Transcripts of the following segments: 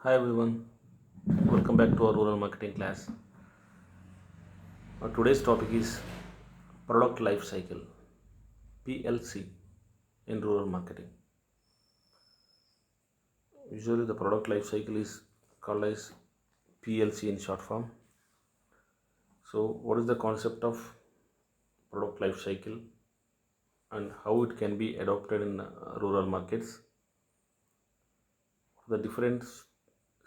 Hi everyone, welcome back to our rural marketing class. Today's topic is product life cycle (PLC) in rural marketing. Usually, the product life cycle is called as PLC in short form. So, what is the concept of product life cycle and how it can be adopted in rural markets? The different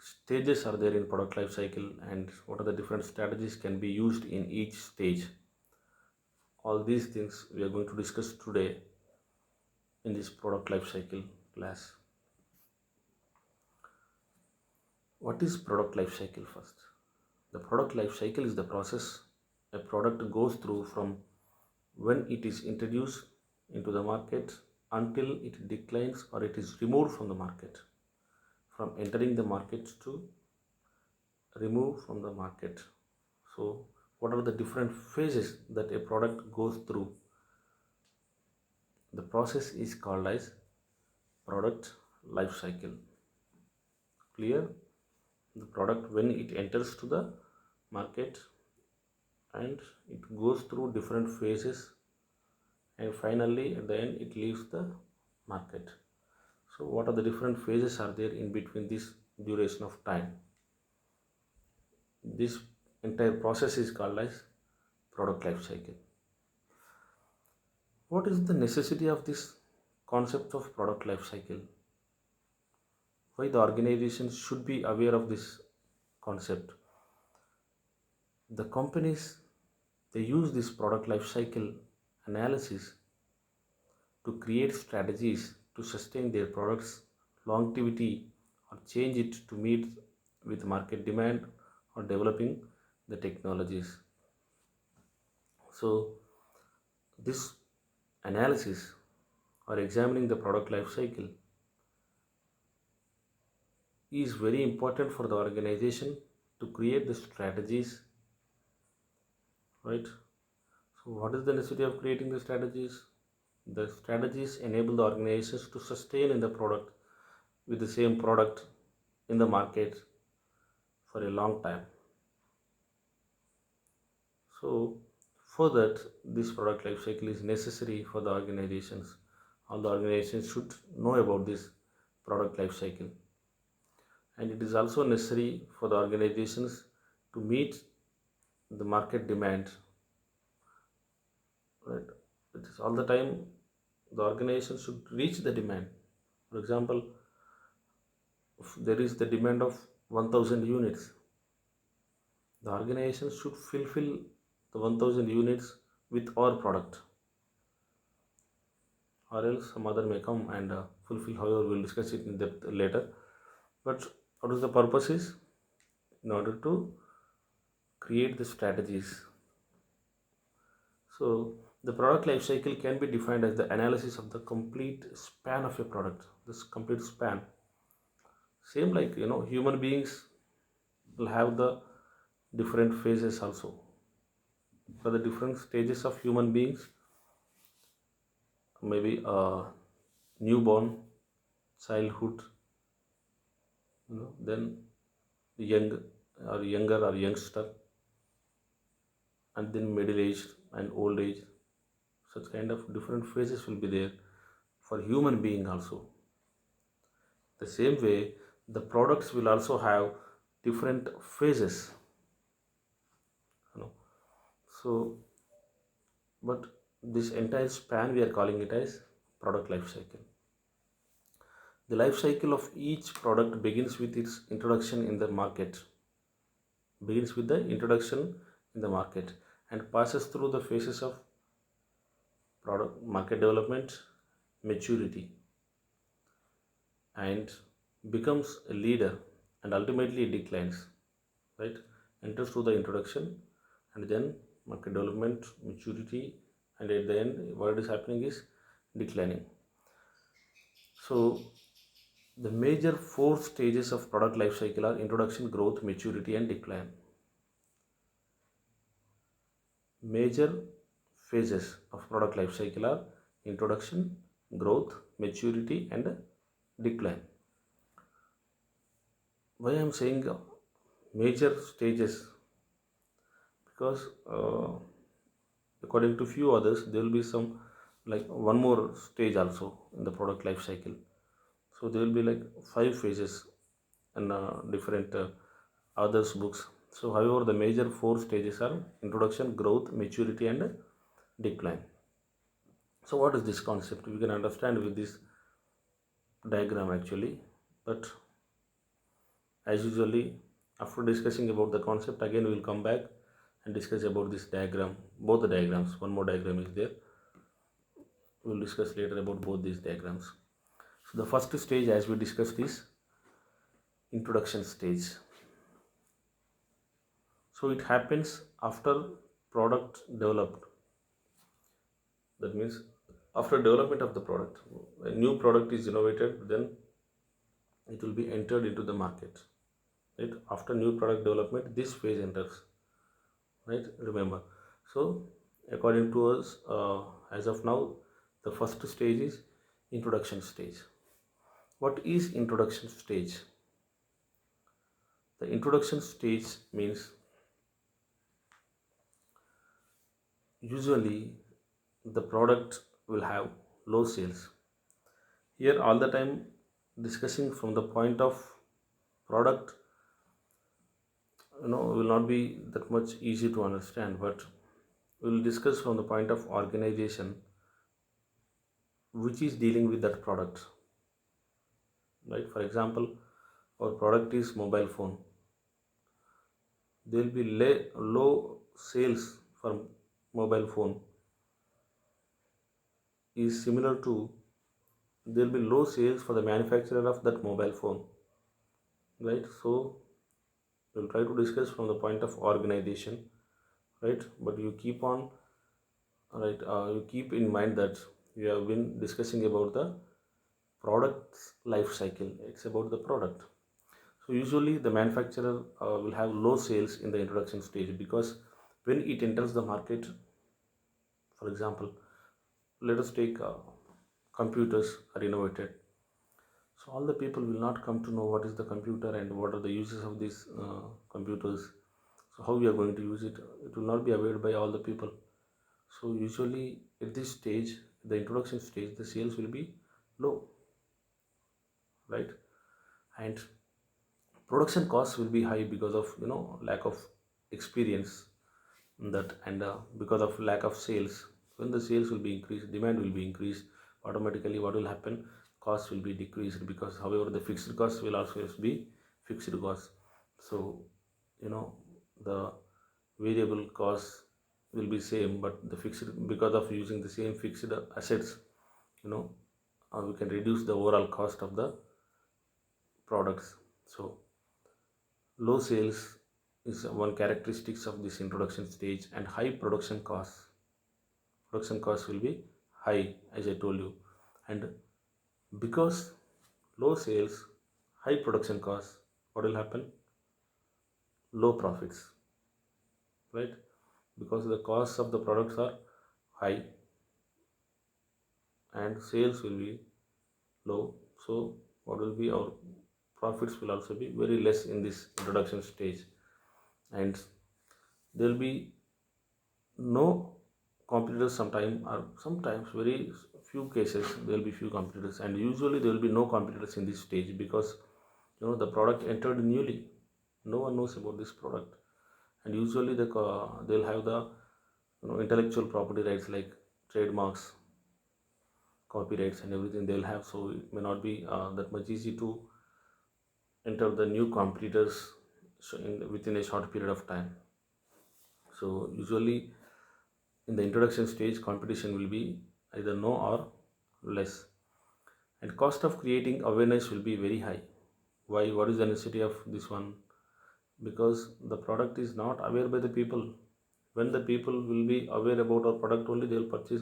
stages are there in product life cycle and what are the different strategies can be used in each stage. All these things we are going to discuss today in this product life cycle class. What is product life cycle first? The product life cycle is the process a product goes through from when it is introduced into the market until it declines or it is removed from the market. From entering the market to remove from the market. So, what are the different phases that a product goes through? The process is called as product life cycle. Clear? The product when it enters to the market and it goes through different phases and finally at the end it leaves the market. So what are the different phases are there in between this duration of time? This entire process is called as product life cycle. What is the necessity of this concept of product life cycle? Why the organization should be aware of this concept? The companies they use this product life cycle analysis to create strategies to sustain their products longevity or change it to meet with market demand or developing the technologies. So this analysis or examining the product life cycle is very important for the organization to create the strategies, right? So what is the necessity of creating the strategies? The strategies enable the organizations to sustain in the product with the same product in the market for a long time. So for that, this product life cycle is necessary for the organizations. All the organizations should know about this product life cycle. And it is also necessary for the organizations to meet the market demand. Right? It is all the time the organization should reach the demand. For example, if there is the demand of 1000 units, the organization should fulfill the 1000 units with our product, or else some other may come and fulfill. However, we'll discuss it in depth later. But what is the purpose is in order to create the strategies. So the product life cycle can be defined as the analysis of the complete span of a product. This complete span, same like human beings will have the different phases also. For the different stages of human beings, maybe newborn, childhood, then young or younger or youngster, and then middle age and old age. Such kind of different phases will be there for human being also. The same way, the products will also have different phases. You know. So, but this entire span we are calling it as product life cycle. The life cycle of each product begins with its introduction in the market, begins with the introduction in the market and passes through the phases of product market development, maturity, and becomes a leader and ultimately declines, right? Enters through the introduction and then market development, maturity, and at the end, what is happening is declining. So the major four stages of product life cycle are introduction, growth, maturity, and decline. Major phases of product life cycle are introduction, growth, maturity, and decline. why I'm saying major stages, because according to few others there will be some like one more stage also in the product life cycle. So there will be like five phases in different others books. So however the major four stages are introduction, growth, maturity, and decline. So what is this concept? We can understand with this diagram actually. But as usually, after discussing about the concept, again we will come back and discuss about this diagram, both the diagrams. One more diagram is there. We will discuss later about both these diagrams. So the first stage, as we discussed, is introduction stage. So it happens after product developed. That means after development of the product, a new product is innovated, then it will be entered into the market. Right? After new product development, this phase enters. Right? Remember. So according to us, as of now, the first stage is introduction stage. What is introduction stage? The introduction stage means usually the product will have low sales. Here all the time discussing from the point of product, will not be that much easy to understand, but we will discuss from the point of organization which is dealing with that product. Right? For example, our product is mobile phone. There will be low sales for mobile phone is similar to there will be low sales for the manufacturer of that mobile phone. Right? So we'll try to discuss from the point of organization. Right? But you keep on, right, you keep in mind that we have been discussing about the product's life cycle. It's about the product. So usually the manufacturer will have low sales in the introduction stage, because when it enters the market, for example, let us take computers are innovated. So all the people will not come to know what is the computer and what are the uses of these computers. So how we are going to use it, it will not be aware by all the people. So usually at this stage, the introduction stage, the sales will be low, right? And production costs will be high because of lack of experience in that, and because of lack of sales. When the sales will be increased, demand will be increased, automatically what will happen, cost will be decreased, because however the fixed cost will also be fixed cost. So you know the variable cost will be same, but the fixed, because of using the same fixed assets, you know we can reduce the overall cost of the products. So low sales is one characteristics of this introduction stage, and high production costs. Production costs will be high, as I told you, and because low sales, high production costs, what will happen? Low profits, right? Because the costs of the products are high and sales will be low. So what will be our profits will also be very less in this introduction stage, and there will be no competitors sometime, or sometimes very few cases there will be few competitors, and usually there will be no competitors in this stage, because the product entered newly, no one knows about this product, and usually they'll have the intellectual property rights like trademarks, copyrights, and everything they'll have. So it may not be that much easy to enter the new competitors within a short period of time. So usually in the introduction stage, competition will be either no or less, and cost of creating awareness will be very high. Why? What is the necessity of this one? Because the product is not aware by the people. When the people will be aware about our product, only they will purchase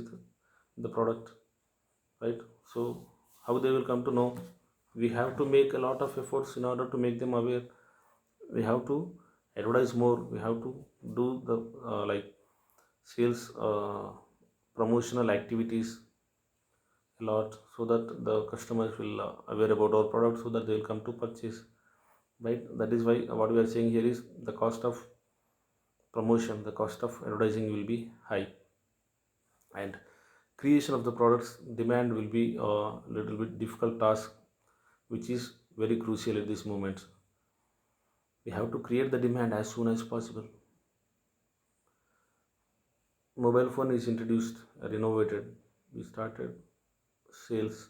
the product, right? So how they will come to know? We have to make a lot of efforts in order to make them aware. We have to advertise more. We have to do the like sales promotional activities a lot, so that the customers will aware about our product, so that they will come to purchase. right? That is why what we are saying here is the cost of promotion, the cost of advertising will be high, and creation of the products demand will be a little bit difficult task, which is very crucial at this moment. We have to create the demand as soon as possible. Mobile phone is introduced, renovated, we started sales.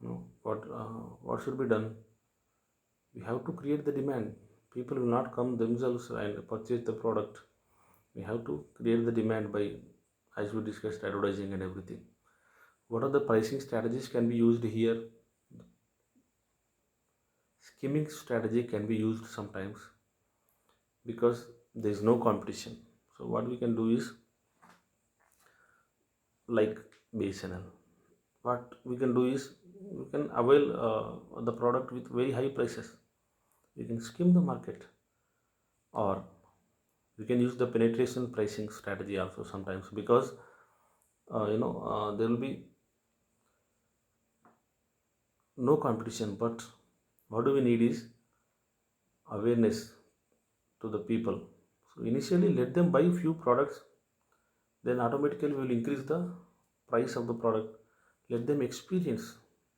What should be done? We have to create the demand. People will not come themselves and purchase the product. We have to create the demand by, as we discussed, advertising and everything. What are the pricing strategies can be used here? Skimming strategy can be used sometimes because there is no competition. So what we can do is, like BSNL, what we can do is we can avail the product with very high prices. We can skim the market, or we can use the penetration pricing strategy also sometimes, because there will be no competition, but what do we need is awareness to the people. So initially let them buy few products, then automatically we will increase the price of the product. Let them experience,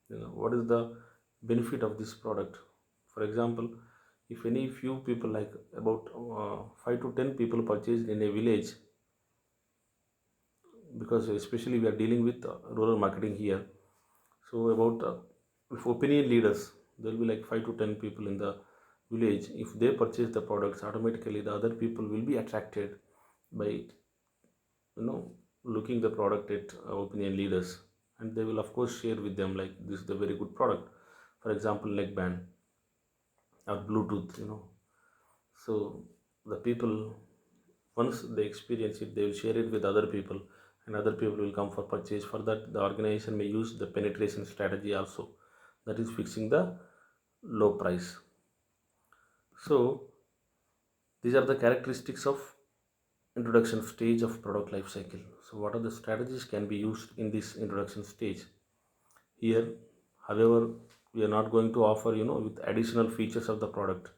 what is the benefit of this product. For example, if any few people, like about 5 to 10 people purchased in a village, because especially we are dealing with rural marketing here. So about if opinion leaders, there will be like 5 to 10 people in the village. If they purchase the products, automatically the other people will be attracted by looking the product at opinion leaders, and they will of course share with them like this is the very good product. For example, neckband or Bluetooth. So the people, once they experience it, they will share it with other people, and other people will come for purchase. For that, the organization may use the penetration strategy also, that is fixing the low price. So these are the characteristics of introduction stage of product life cycle. So what are the strategies can be used in this introduction stage? Here, however, we are not going to offer with additional features of the product.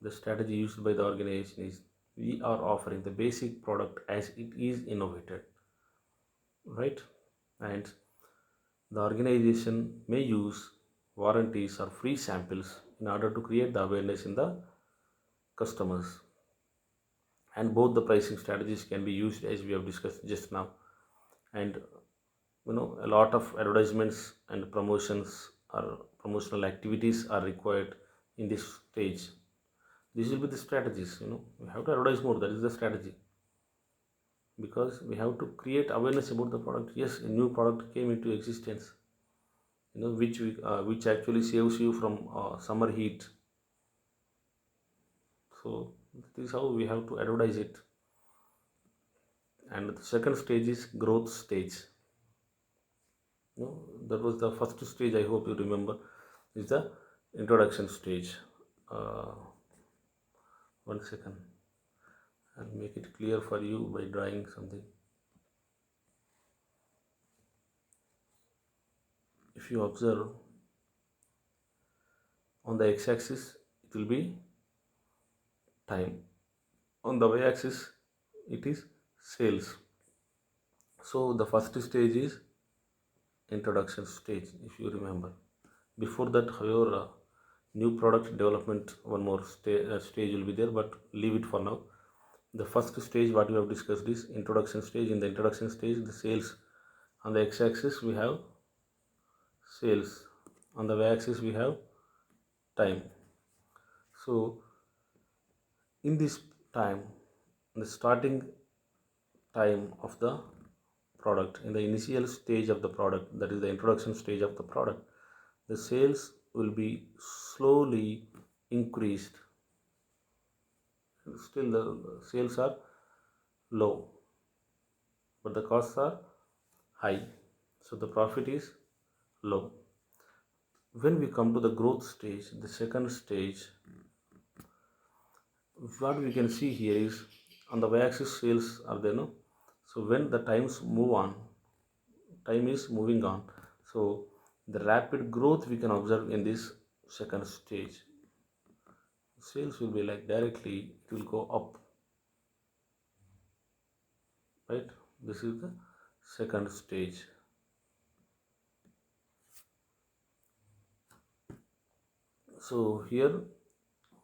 The strategy used by the organization is, we are offering the basic product as it is innovated, right? And the organization may use warranties or free samples in order to create the awareness in the customers. And both the pricing strategies can be used as we have discussed just now. And a lot of advertisements and promotions or promotional activities are required in this stage. These will be the strategies. We have to advertise more, that is the strategy, because we have to create awareness about the product. Yes, a new product came into existence, which actually saves you from summer heat. So this is how we have to advertise it. And the second stage is growth stage. That was the first stage, I hope you remember, is the introduction stage. uh, 1 second, I'll make it clear for you by drawing something. If you observe, on the x-axis it will be time, on the y-axis it is sales. So the first stage is introduction stage, if you remember. Before that, however, new product development, one more stage will be there, but leave it for now. The first stage what we have discussed is introduction stage. In the introduction stage, the sales, on the x-axis we have sales, on the y-axis we have time. So in this time, the starting time of the product, in the initial stage of the product, that is the introduction stage of the product, the sales will be slowly increased. Still the sales are low, but the costs are high, so the profit is low. When we come to the growth stage, the second stage, what we can see here is, on the y-axis sales are there, no? So when the times move on, time is moving on, so the rapid growth we can observe in this second stage. Sales will be like directly it will go up, right? This is the second stage. So here,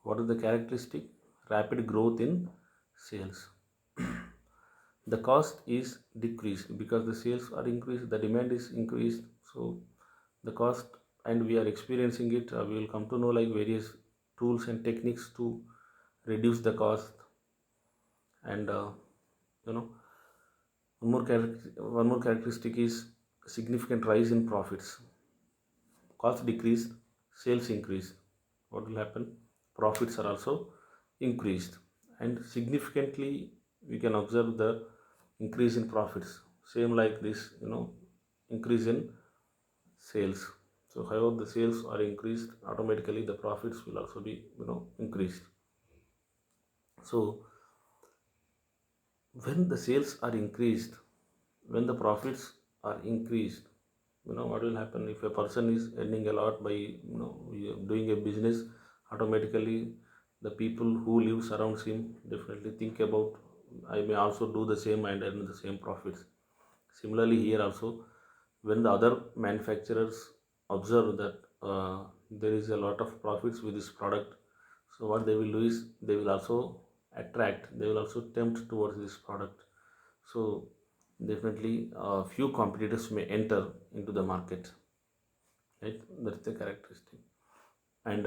what is the characteristic? Rapid growth in sales. The cost is decreased because the sales are increased, the demand is increased. So the cost, and we are experiencing it. We will come to know like various tools and techniques to reduce the cost. And you know, one more characteristic is significant rise in profits. Cost decreased, sales increased. What will happen? Profits are also increased, and significantly we can observe the increase in profits. Same like this, increase in sales. So however the sales are increased, automatically the profits will also be increased. So when the sales are increased, when the profits are increased, what will happen? If a person is earning a lot by doing a business, automatically the people who lives around him definitely think about, I may also do the same and earn the same profits. Similarly here also, when the other manufacturers observe that there is a lot of profits with this product, so what they will do is they will also they will also tempt towards this product. So definitely a few competitors may enter into the market, right? That's the characteristic. And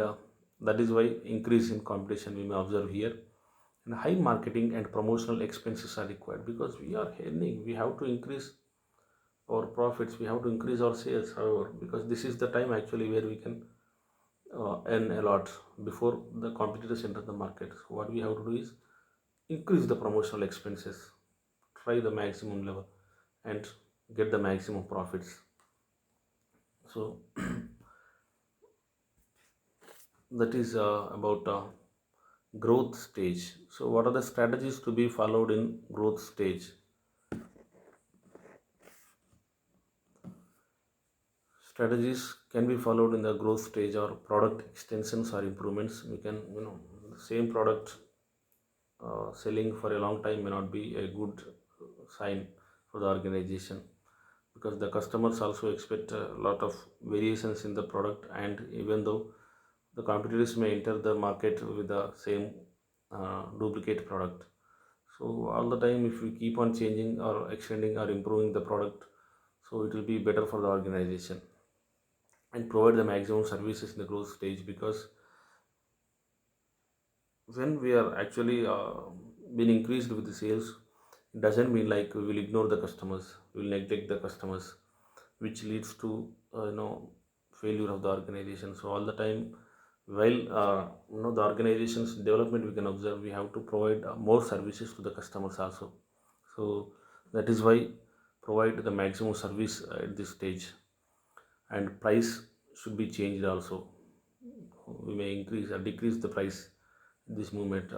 that is why increase in competition we may observe here. And high marketing and promotional expenses are required because we are earning, we have to increase our profits, we have to increase our sales. However, because this is the time actually where we can earn a lot before the competitors enter the market. So what we have to do is increase the promotional expenses, try the maximum level, and get the maximum profits. So that is about growth stage. So what are the strategies to be followed in growth stage? Strategies can be followed in the growth stage or product extensions or improvements. We can, the same product selling for a long time may not be a good sign for the organization, because the customers also expect a lot of variations in the product. And even though the competitors may enter the market with the same duplicate product, so all the time if we keep on changing or extending or improving the product, so it will be better for the organization. And provide the maximum services in the growth stage, because when we are actually being increased with the sales, it doesn't mean like we will ignore the customers, we will neglect the customers, which leads to failure of the organization. So all the time, while the organization's development, we can observe we have to provide more services to the customers also. So that is why provide the maximum service at this stage. And price should be changed also. We may increase or decrease the price in this movement,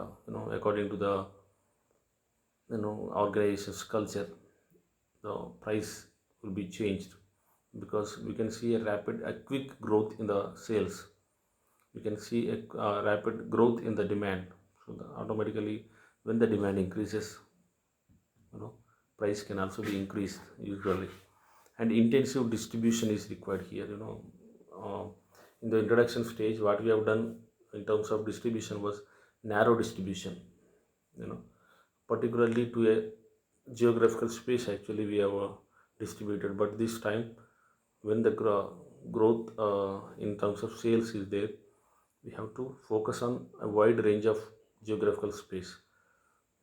according to the organization's culture. The price will be changed, because we can see a quick growth in the sales, we can see a rapid growth in the demand. So automatically when the demand increases, you know price can also be increased usually. And intensive distribution is required here. uh, in the introduction stage, what we have done in terms of distribution was narrow distribution, you know particularly to a geographical space actually we have distributed. But this time, when the growth in terms of sales is there, we have to focus on a wide range of geographical space.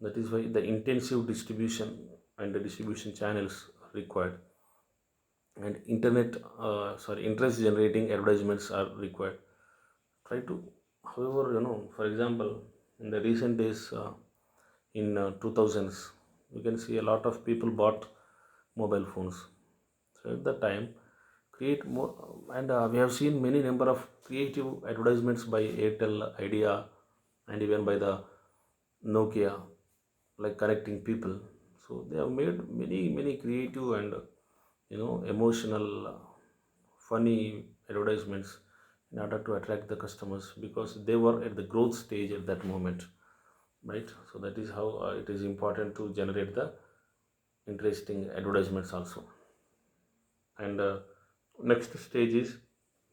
That is why the intensive distribution and the distribution channels are required. And interest generating advertisements are required. Try to, however, for example, in the recent days, in 2000s, we can see a lot of people bought mobile phones. So at that time, create more, and we have seen many number of creative advertisements by Airtel, Idea, and even by the Nokia, like connecting people. So they have made many creative and emotional, funny advertisements in order to attract the customers, because they were at the growth stage at that moment, right? So that is how it is important to generate the interesting advertisements also. And next stage is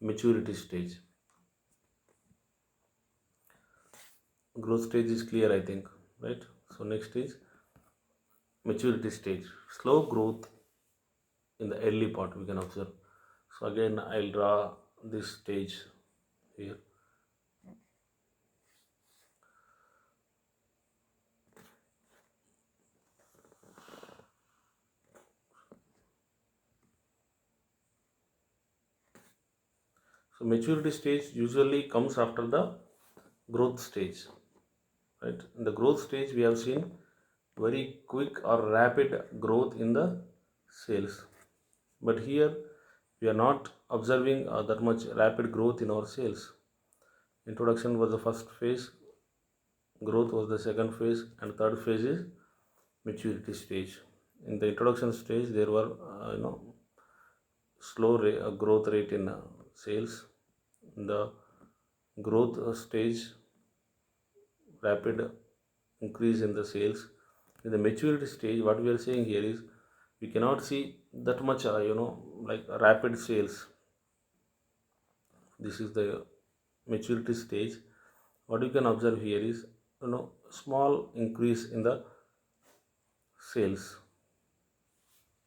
maturity stage. Growth stage is clear, I think, right? So next is maturity stage, slow growth in the early part we can observe. So again, I'll draw this stage here. So maturity stage usually comes after the growth stage, right? In the growth stage, we have seen very quick or rapid growth in the sales, but here we are not observing that much rapid growth in our sales. Introduction was the first phase, growth was the second phase, and third phase is maturity stage. In the introduction stage, there were growth rate in sales. In the growth stage, rapid increase in the sales. In the maturity stage, what we are saying here is we cannot see that much like rapid sales. This is the maturity stage. What you can observe here is small increase in the sales,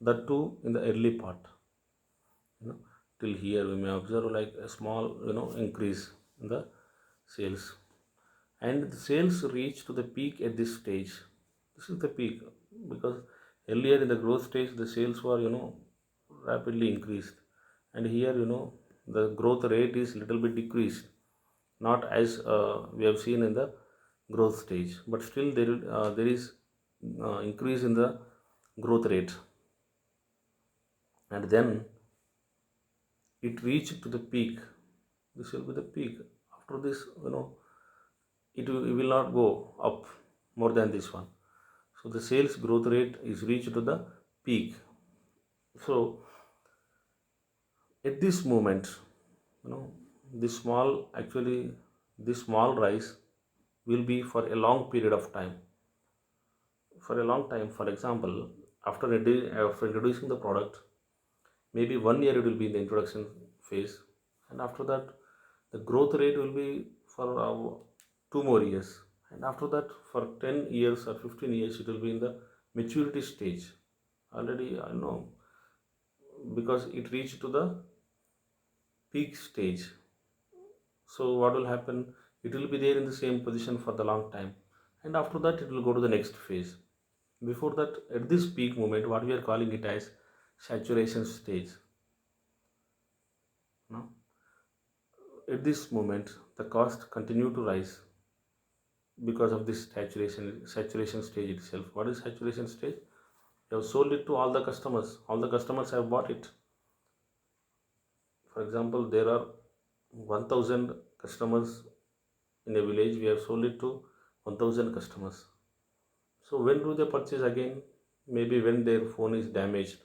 that too in the early part. you know till here we may observe like a small increase in the sales, and the sales reach to the peak at this stage. This is the peak, because earlier in the growth stage the sales were rapidly increased, and here the growth rate is little bit decreased, not as we have seen in the growth stage, but still there is increase in the growth rate. And then it reached to the peak. This will be the peak. After this, it will not go up more than this one. So the sales growth rate is reached to the peak. So at this moment, you know this small actually this small rise will be for a long period of time. For a long time, for example, after introducing the product, maybe 1 year it will be in the introduction phase, and after that the growth rate will be for 2 more years, and after that for 10 years or 15 years it will be in the maturity stage. Already I know, because it reached to the peak stage. So what will happen, it will be there in the same position for the long time, and after that it will go to the next phase. Before that, at this peak moment, what we are calling it as saturation stage. No? At this moment, the cost continue to rise because of this saturation stage itself. What is saturation stage? You have sold it to all the customers. All the customers have bought it. For example, there are 1000 customers in a village. We have sold it to 1000 customers. So when do they purchase again? Maybe when their phone is damaged,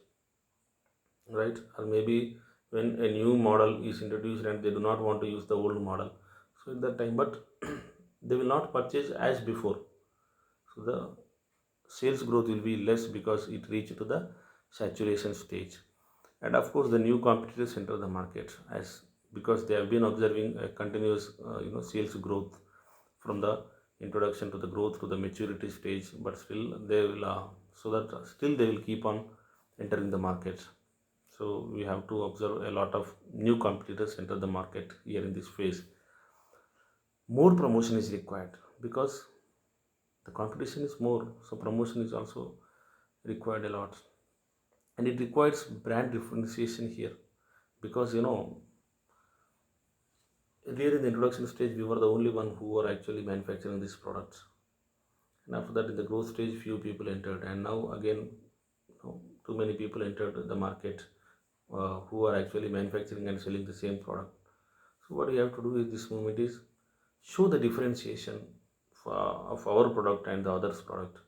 right? Or maybe when a new model is introduced and they do not want to use the old model. So at that time, but they will not purchase as before. So the sales growth will be less because it reached to the saturation stage. And of course the new competitors enter the market, as because they have been observing a continuous sales growth from the introduction to the growth to the maturity stage, but still they will so that still they will keep on entering the market. So we have to observe a lot of new competitors enter the market here in this phase. More promotion is required because the competition is more, so promotion is also required a lot, and it requires brand differentiation here, because earlier in the introduction stage we were the only one who were actually manufacturing these products, and after that in the growth stage few people entered, and now again too many people entered the market who are actually manufacturing and selling the same product. So what we have to do in this moment is show the differentiation of our product and the others product.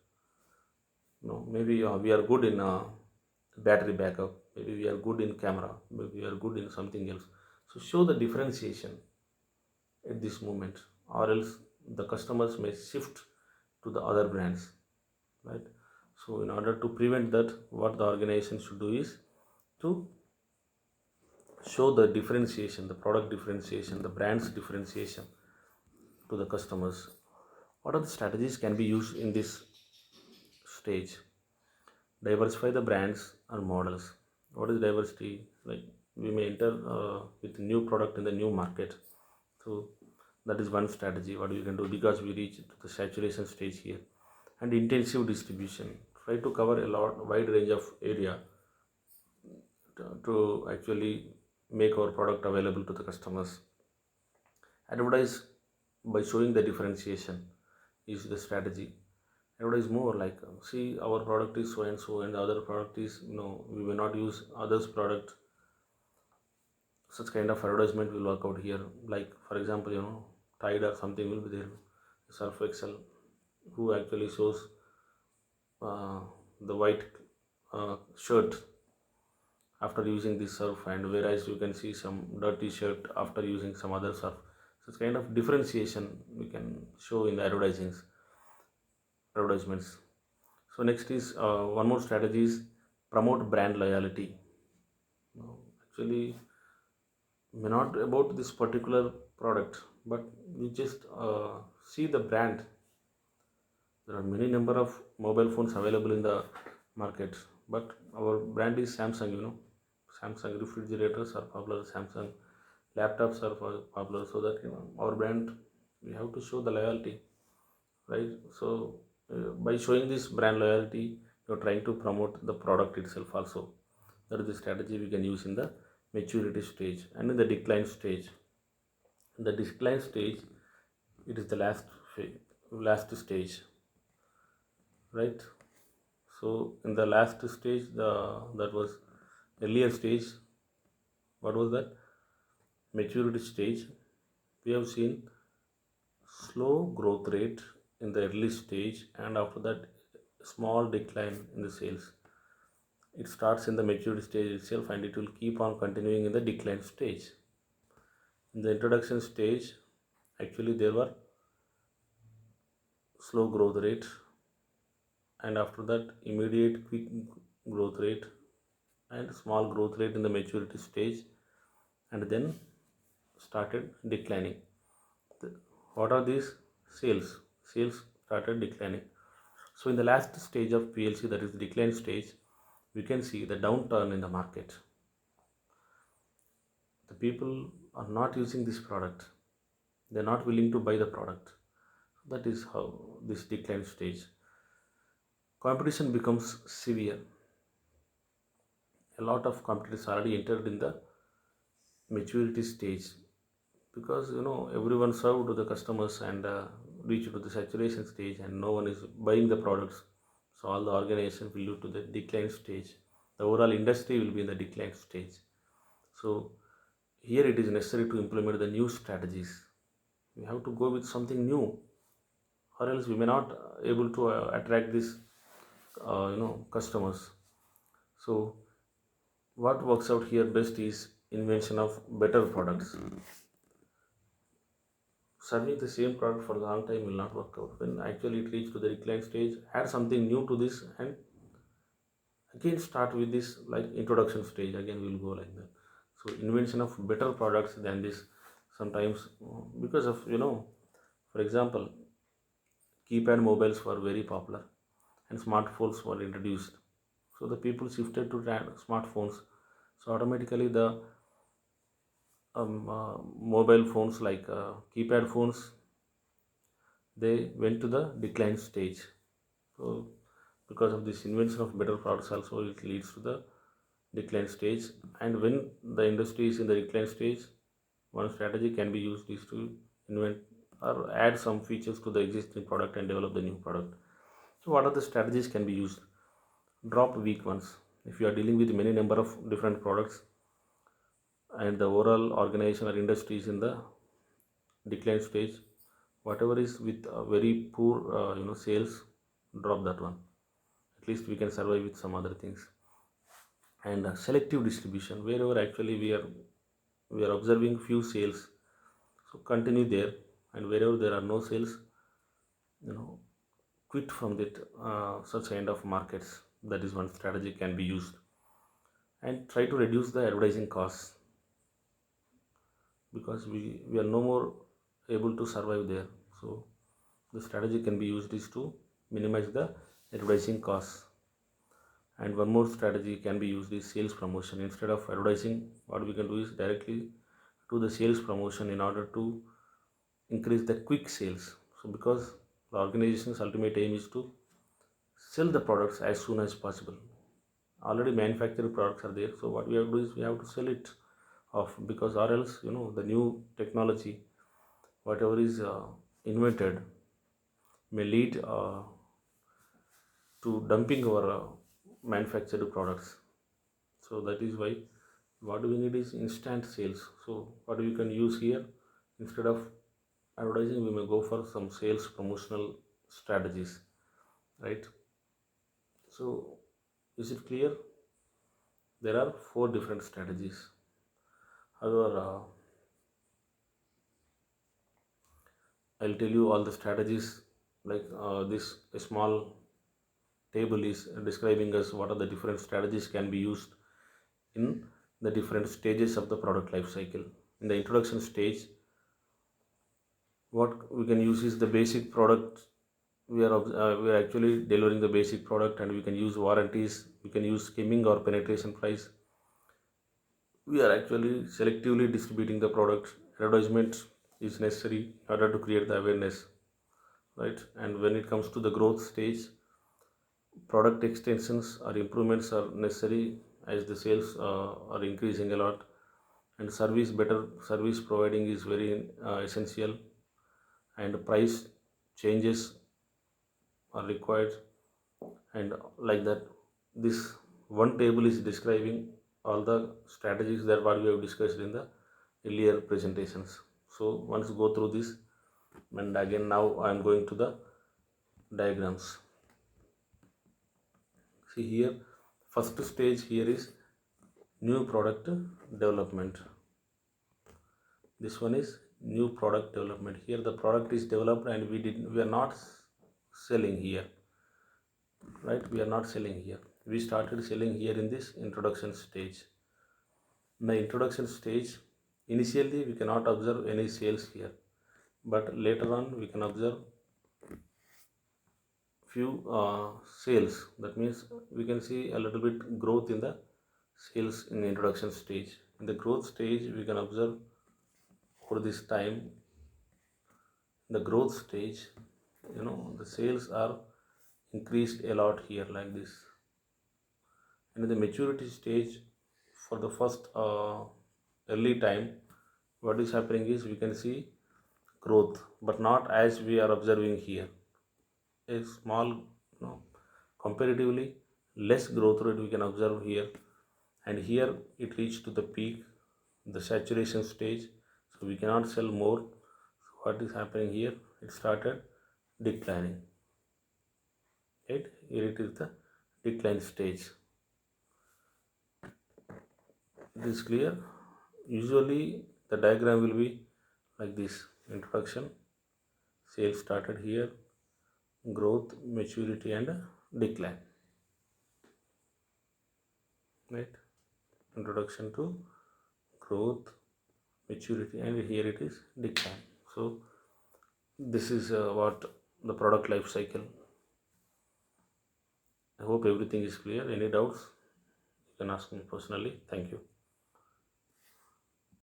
Maybe we are good in battery backup, maybe we are good in camera, maybe we are good in something else. So show the differentiation at this moment, or else the customers may shift to the other brands, right? So in order to prevent that, what the organization should do is to show the differentiation, the product differentiation, the brand's differentiation to the customers. What are the strategies can be used in this stage? Diversify the brands or models. What is diversity? Like, we may enter with new product in the new market. So that is one strategy what we can do, because we reach to the saturation stage here. And intensive distribution, try to cover a lot wide range of area to actually make our product available to the customers. Advertise by showing the differentiation is the strategy. Advertise more, like, see, our product is so and so, and the other product is, we may not use others product. Such kind of advertisement will work out here. Like, for example, Tide or something will be there, Surf Excel, who actually shows uh, the white shirt after using this surf, and whereas you can see some dirty shirt after using some other surf. Such kind of differentiation we can show in the advertisements. So next is one more strategy is promote brand loyalty. Actually, may not about this particular product, but you just see the brand. There are many number of mobile phones available in the market, but our brand is Samsung. Samsung refrigerators are popular, Samsung laptops are popular, so that our brand, we have to show the loyalty, right? So by showing this brand loyalty, you're trying to promote the product itself also. That is the strategy we can use in the maturity stage. And in the decline stage, in the decline stage, it is the last stage, right? So in the last stage, the that was earlier stage. What was that? Maturity stage. We have seen slow growth rate in the early stage, and after that small decline in the sales. It starts in the maturity stage itself, and it will keep on continuing in the decline stage. In the introduction stage, actually there were slow growth rate, and after that immediate quick growth rate, and small growth rate in the maturity stage, and then started declining. What are these? Sales started declining. So in the last stage of PLC, that is the decline stage, we can see the downturn in the market. The people are not using this product, they're not willing to buy the product. That is how this decline stage. Competition becomes severe. A lot of competitors already entered in the maturity stage, because everyone served to the customers and reached to the saturation stage, and no one is buying the products. So all the organization will go to the decline stage. The overall industry will be in the decline stage. So here it is necessary to implement the new strategies. We have to go with something new, or else we may not able to attract these customers. So what works out here best is invention of better products. Serving the same product for a long time will not work out. When actually it reaches to the decline stage, add something new to this, and again start with this, like introduction stage, again we will go like that. So invention of better products than this. Sometimes because of for example, keypad mobiles were very popular and smartphones were introduced, so the people shifted to smartphones. So automatically the mobile phones, like keypad phones, they went to the decline stage. So because of this invention of better products also, it leads to the decline stage. And when the industry is in the decline stage, one strategy can be used is to invent or add some features to the existing product and develop the new product. So what are the strategies can be used? Drop weak ones. If you are dealing with many number of different products, and the overall organization or industry is in the decline stage, whatever is with very poor sales, drop that one. At least we can survive with some other things. And selective distribution, wherever actually we are observing few sales, so continue there, and wherever there are no sales, you know, quit from that such kind of markets. That is one strategy can be used. And try to reduce the advertising costs, because we are no more able to survive there. So the strategy can be used is to minimize the advertising costs. And one more strategy can be used is sales promotion. Instead of advertising, what we can do is directly do the sales promotion in order to increase the quick sales. So because the organization's ultimate aim is to sell the products as soon as possible. Already manufactured products are there, so what we have to do is we have to sell it off, because or else the new technology, whatever is invented, may lead to dumping our manufactured products. So that is why what we need is instant sales. So what we can use here, instead of advertising, we may go for some sales promotional strategies, right? So is it clear? There are four different strategies. However, I'll tell you all the strategies, like this small table is describing us what are the different strategies can be used in the different stages of the product life cycle. In the introduction stage, what we can use is the basic product. We are actually delivering the basic product, and we can use warranties, we can use skimming or penetration price. We are actually selectively distributing the product. Advertisement is necessary in order to create the awareness, right? And when it comes to the growth stage, product extensions or improvements are necessary as the sales are increasing a lot. And better service providing is very essential, and price changes are required. And like that, this one table is describing all the strategies that what we have discussed in the earlier presentations. So once go through this, and again now I am going to the diagrams. See here, first stage here is new product development. This one is new product development. Here the product is developed, and we are not selling here, right? We are not selling here. We started selling here in this introduction stage. In the introduction stage, initially we cannot observe any sales here, but later on we can observe few sales. That means we can see a little bit growth in the sales in the introduction stage. In the growth stage, we can observe over this time, the growth stage, the sales are increased a lot here like this. And in the maturity stage, for the first early time, what is happening is we can see growth, but not as we are observing here. A small, comparatively less growth rate we can observe here. And here it reached to the peak, the saturation stage, so we cannot sell more. So what is happening here, it started declining, right? Here it is the decline stage. It is clear? Usually the diagram will be like this: introduction, sales started here, growth, maturity, and decline, right? Introduction to growth, maturity, and here it is decline. So this is what the product life cycle. I hope everything is clear. Any doubts, you can ask me personally. Thank you.